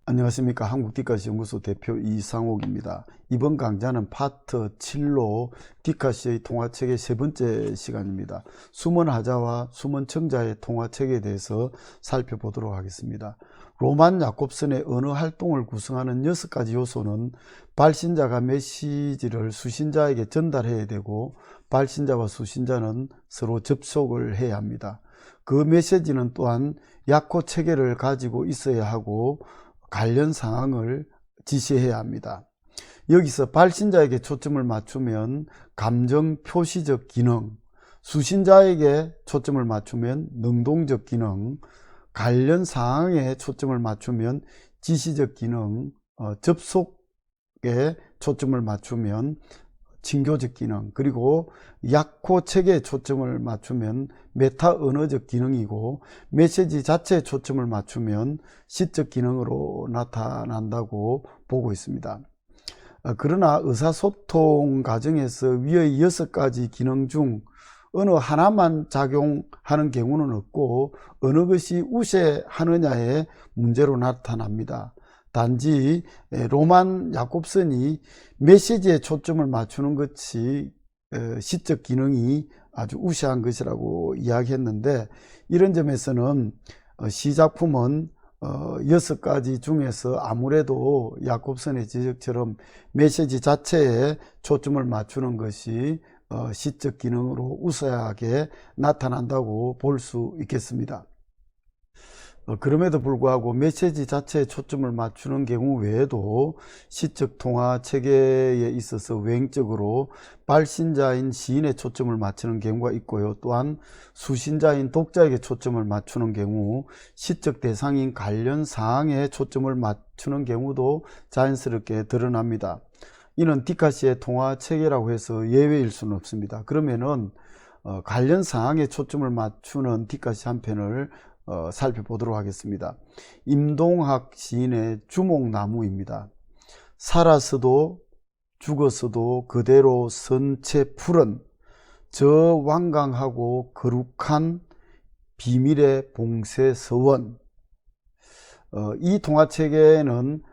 안녕하십니까. 한국디카시 연구소 대표 이상옥입니다. 이번 강좌는 파트 7로 디카시의 통화책의 세 번째 시간입니다. 숨은 하자와 숨은 청자의 통화책에 대해서 살펴보도록 하겠습니다. 로만 야콥슨의 언어 활동을 구성하는 6가지 요소는 발신자가 메시지를 수신자에게 전달해야 되고, 발신자와 수신자는 서로 접촉을 해야 합니다. 그 메시지는 또한 약호 체계를 가지고 있어야 하고 관련 상황을 지시해야 합니다. 여기서 발신자에게 초점을 맞추면 감정 표시적 기능, 수신자에게 초점을 맞추면 능동적 기능, 관련 상황에 초점을 맞추면 지시적 기능, 접속에 초점을 맞추면 징조적 기능, 그리고 약호 체계에 초점을 맞추면 메타 언어적 기능이고, 메시지 자체에 초점을 맞추면 시적 기능으로 나타난다고 보고 있습니다. 그러나 의사소통 과정에서 위의 6가지 기능 중 어느 하나만 작용하는 경우는 없고, 어느 것이 우세하느냐의 문제로 나타납니다. 단지 로만 야콥슨이 메시지에 초점을 맞추는 것이 시적 기능이 아주 우세한 것이라고 이야기했는데, 이런 점에서는 시작품은 6가지 중에서 아무래도 야콥슨의 지적처럼 메시지 자체에 초점을 맞추는 것이 시적 기능으로 우세하게 나타난다고 볼 수 있겠습니다. 그럼에도 불구하고 메시지 자체에 초점을 맞추는 경우 외에도 시적 통화 체계에 있어서 외행적으로 발신자인 시인에 초점을 맞추는 경우가 있고요. 또한 수신자인 독자에게 초점을 맞추는 경우, 시적 대상인 관련 사항에 초점을 맞추는 경우도 자연스럽게 드러납니다. 이는 디카시의 통화 체계라고 해서 예외일 수는 없습니다. 그러면은 관련 사항에 초점을 맞추는 디카시 한 편을 살펴보도록 하겠습니다. 임동학 시인의 주목나무입니다. 살아서도 죽었어도 그대로 선체 푸른 저 완강하고 거룩한 비밀의 봉쇄서원. 이 통화체계는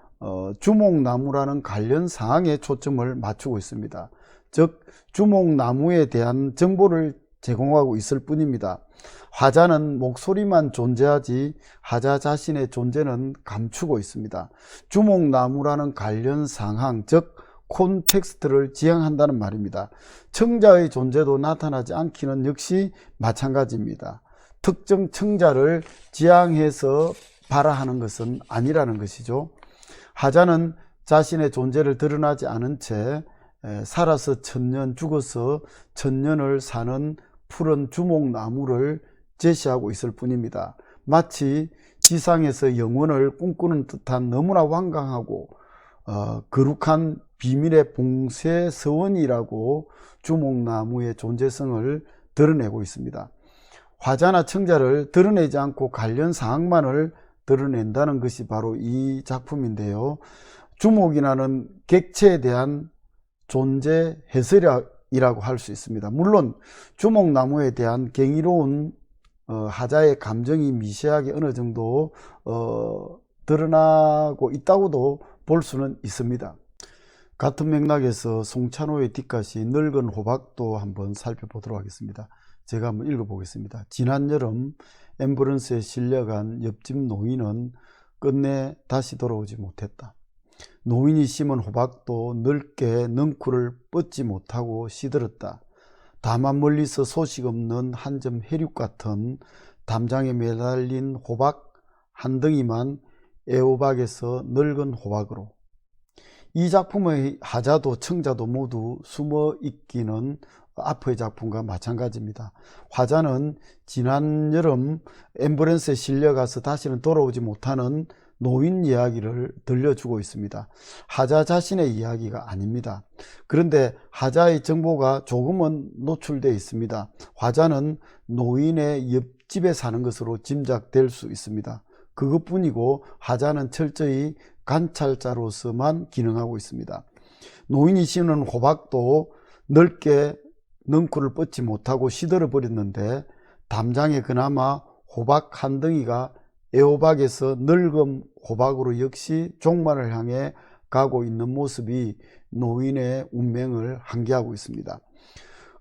주목나무라는 관련 사항에 초점을 맞추고 있습니다. 즉 주목나무에 대한 정보를 제공하고 있을 뿐입니다. 화자는 목소리만 존재하지 화자 자신의 존재는 감추고 있습니다. 주목나무라는 관련 상황, 즉 콘텍스트를 지향한다는 말입니다. 청자의 존재도 나타나지 않기는 역시 마찬가지입니다. 특정 청자를 지향해서 발화하는 것은 아니라는 것이죠. 화자는 자신의 존재를 드러나지 않은 채 살아서 천년, 죽어서 천년을 사는 푸른 주목나무를 제시하고 있을 뿐입니다. 마치 지상에서 영원을 꿈꾸는 듯한 너무나 완강하고 거룩한 비밀의 봉쇄서원이라고 주목나무의 존재성을 드러내고 있습니다. 화자나 청자를 드러내지 않고 관련 사항만을 드러낸다는 것이 바로 이 작품인데요. 주목이라는 객체에 대한 존재 해설이라고 할 수 있습니다. 물론 주목나무에 대한 경이로운 하자의 감정이 미세하게 어느 정도 드러나고 있다고도 볼 수는 있습니다. 같은 맥락에서 송찬호의 디카시 늙은 호박도 한번 살펴보도록 하겠습니다. 제가 한번 읽어보겠습니다. 지난 여름 엠브런스에 실려간 옆집 노인은 끝내 다시 돌아오지 못했다. 노인이 심은 호박도 넓게 넝쿨을 뻗지 못하고 시들었다. 다만 멀리서 소식 없는 한 점 해륙 같은 담장에 매달린 호박 한 덩이만 애호박에서 늙은 호박으로. 이 작품의 하자도 청자도 모두 숨어 있기는 앞의 작품과 마찬가지입니다. 화자는 지난 여름 엠브런스에 실려가서 다시는 돌아오지 못하는 노인 이야기를 들려주고 있습니다. 하자 자신의 이야기가 아닙니다. 그런데 하자의 정보가 조금은 노출되어 있습니다. 화자는 노인의 옆집에 사는 것으로 짐작될 수 있습니다. 그것뿐이고 하자는 철저히 관찰자로서만 기능하고 있습니다. 노인이 심는 호박도 넓게 넝쿨을 뻗지 못하고 시들어 버렸는데, 담장에 그나마 호박 한 덩이가 애호박에서 늙은 호박으로 역시 종말을 향해 가고 있는 모습이 노인의 운명을 한계하고 있습니다.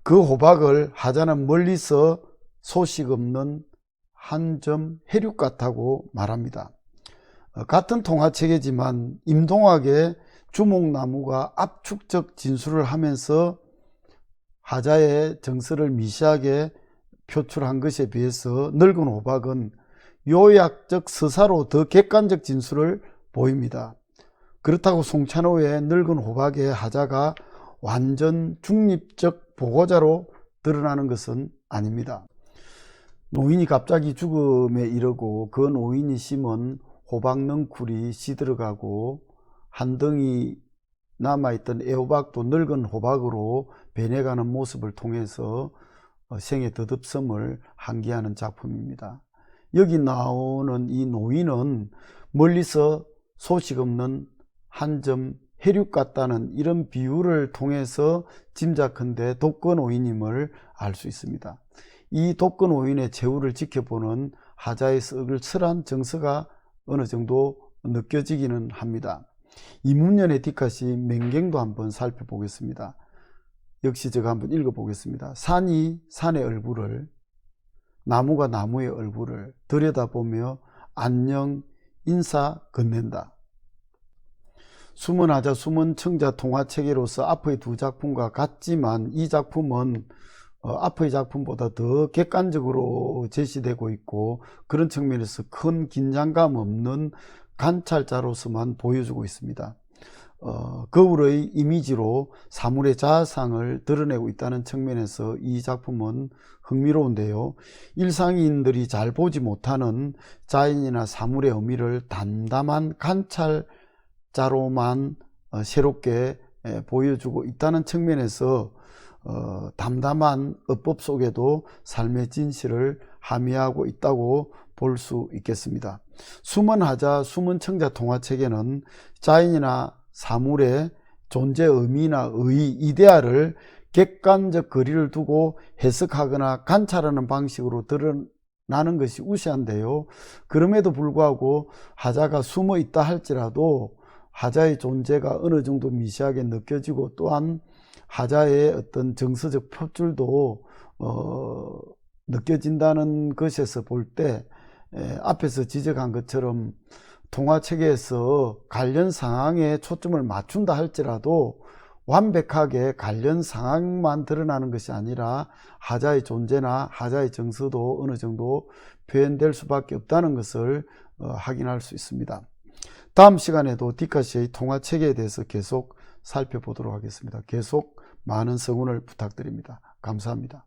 그 호박을 하자는 멀리서 소식 없는 한 점 해륙 같다고 말합니다. 같은 통화체계지만 임동학의 주목나무가 압축적 진술을 하면서 하자의 정서를 미시하게 표출한 것에 비해서 늙은 호박은 요약적 서사로 더 객관적 진술을 보입니다. 그렇다고 송찬호의 늙은 호박의 하자가 완전 중립적 보고자로 드러나는 것은 아닙니다. 노인이 갑자기 죽음에 이르고 그 노인이 심은 호박 넝쿨이 시들어가고 한 덩이 남아있던 애호박도 늙은 호박으로 변해가는 모습을 통해서 생의 덧없음을 한기하는 작품입니다. 여기 나오는 이 노인은 멀리서 소식 없는 한 점 해륙 같다는 이런 비유를 통해서 짐작컨대 독거노인임을 알 수 있습니다. 이 독거노인의 최후를 지켜보는 하자의 쓸쓸한 정서가 어느 정도 느껴지기는 합니다. 이문연의 뒷갓이 맹경도 한번 살펴보겠습니다. 역시 제가 한번 읽어보겠습니다. 산이 산의 얼굴을, 나무가 나무의 얼굴을 들여다보며 안녕 인사 건넨다. 숨은 하자 숨은 청자 통화체계로서 앞의 두 작품과 같지만 이 작품은 앞의 작품보다 더 객관적으로 제시되고 있고 그런 측면에서 큰 긴장감 없는 관찰자로서만 보여주고 있습니다. 거울의 이미지로 사물의 자아상을 드러내고 있다는 측면에서 이 작품은 흥미로운데요. 일상인들이 잘 보지 못하는 자연이나 사물의 의미를 담담한 관찰자로만 새롭게 보여주고 있다는 측면에서 담담한 어법 속에도 삶의 진실을 함의하고 있다고 볼 수 있겠습니다. 숨은 하자, 숨은 청자 통화체계는 자연이나 사물의 존재 의미나 의, 이데아를 객관적 거리를 두고 해석하거나 관찰하는 방식으로 드러나는 것이 우세한데요. 그럼에도 불구하고 하자가 숨어 있다 할지라도 하자의 존재가 어느 정도 미시하게 느껴지고 또한 하자의 어떤 정서적 표출도 느껴진다는 것에서 볼 때 앞에서 지적한 것처럼 통화체계에서 관련 상황에 초점을 맞춘다 할지라도 완벽하게 관련 상황만 드러나는 것이 아니라 하자의 존재나 하자의 정서도 어느 정도 표현될 수밖에 없다는 것을 확인할 수 있습니다. 다음 시간에도 뒷갓의 통화체계에 대해서 계속 살펴보도록 하겠습니다. 계속 많은 성원을 부탁드립니다. 감사합니다.